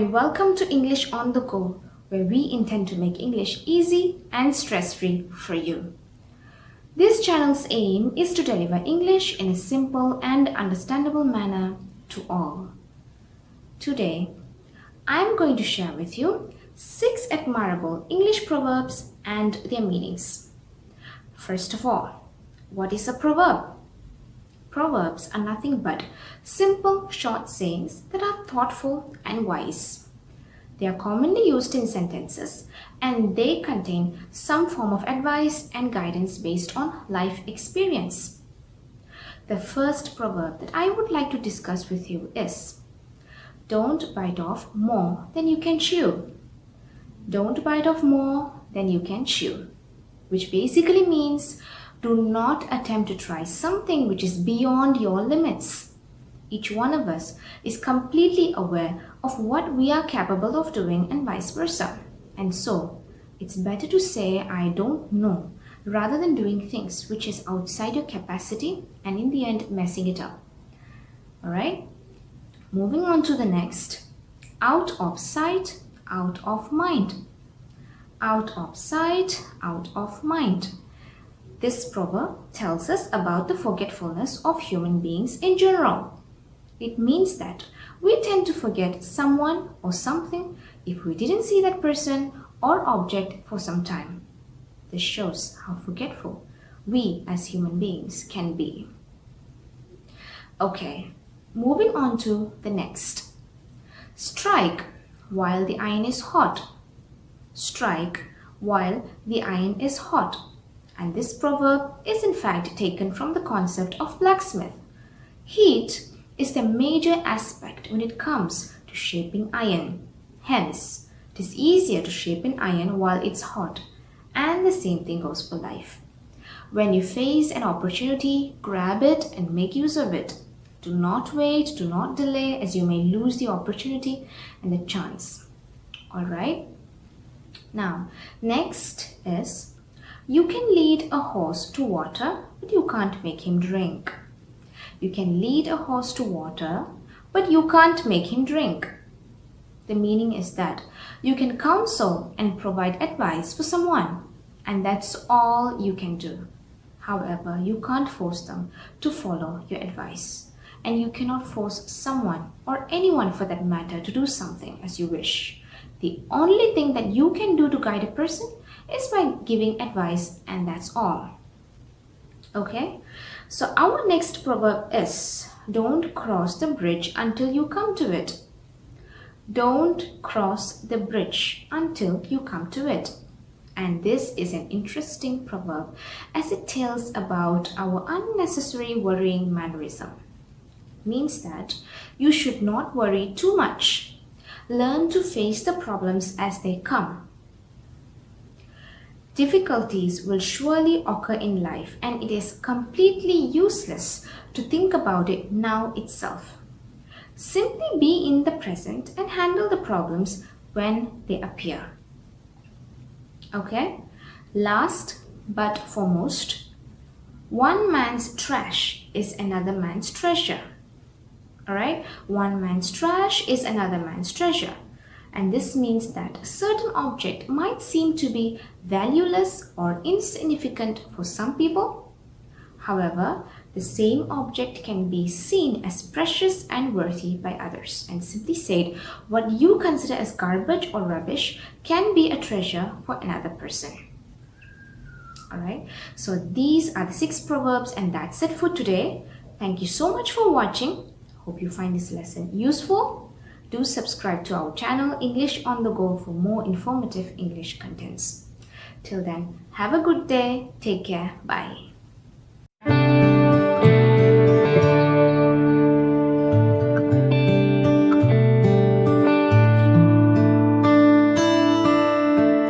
and welcome to English on the Go, where we intend to make English easy and stress-free for you. This channel's aim is to deliver English in a simple and understandable manner to all. Today, I'm going to share with you 6 admirable English proverbs and their meanings. First of all, what is a proverb? Proverbs are nothing but simple, short sayings that are thoughtful and wise. They are commonly used in sentences and they contain some form of advice and guidance based on life experience. The first proverb that I would like to discuss with you is, don't bite off more than you can chew. Don't bite off more than you can chew, which basically means do not attempt to try something which is beyond your limits. Each one of us is completely aware of what we are capable of doing and vice versa. And so, it's better to say, I don't know, rather than doing things which is outside your capacity and in the end messing it up. Alright? Moving on to the next. Out of sight, out of mind. Out of sight, out of mind. This proverb tells us about the forgetfulness of human beings in general. It means that we tend to forget someone or something if we didn't see that person or object for some time. This shows how forgetful we as human beings can be. Okay, moving on to the next. Strike while the iron is hot. Strike while the iron is hot. And this proverb is in fact taken from the concept of blacksmith. Heat is the major aspect when it comes to shaping iron. Hence, it is easier to shape an iron while it's hot. And the same thing goes for life. When you face an opportunity, grab it and make use of it. Do not wait, do not delay, as you may lose the opportunity and the chance. Alright? Now, next is, you can lead a horse to water, but you can't make him drink. You can lead a horse to water, but you can't make him drink. The meaning is that you can counsel and provide advice for someone, and that's all you can do. However, you can't force them to follow your advice, and you cannot force someone or anyone for that matter to do something as you wish. The only thing that you can do to guide a person is by giving advice, and that's all. Okay, so our next proverb is, don't cross the bridge until you come to it. Don't cross the bridge until you come to it. And this is an interesting proverb as it tells about our unnecessary worrying mannerism. It means that you should not worry too much. Learn to face the problems as they come. Difficulties will surely occur in life, and it is completely useless to think about it now itself. Simply be in the present and handle the problems when they appear. Okay? Last but foremost, one man's trash is another man's treasure. Alright? One man's trash is another man's treasure. And this means that a certain object might seem to be valueless or insignificant for some people. However, the same object can be seen as precious and worthy by others. And simply said, what you consider as garbage or rubbish can be a treasure for another person. Alright, so these are the 6 proverbs, and that's it for today. Thank you so much for watching. Hope you find this lesson useful. Do subscribe to our channel English on the Go for more informative English contents. Till then, have a good day. Take care. Bye.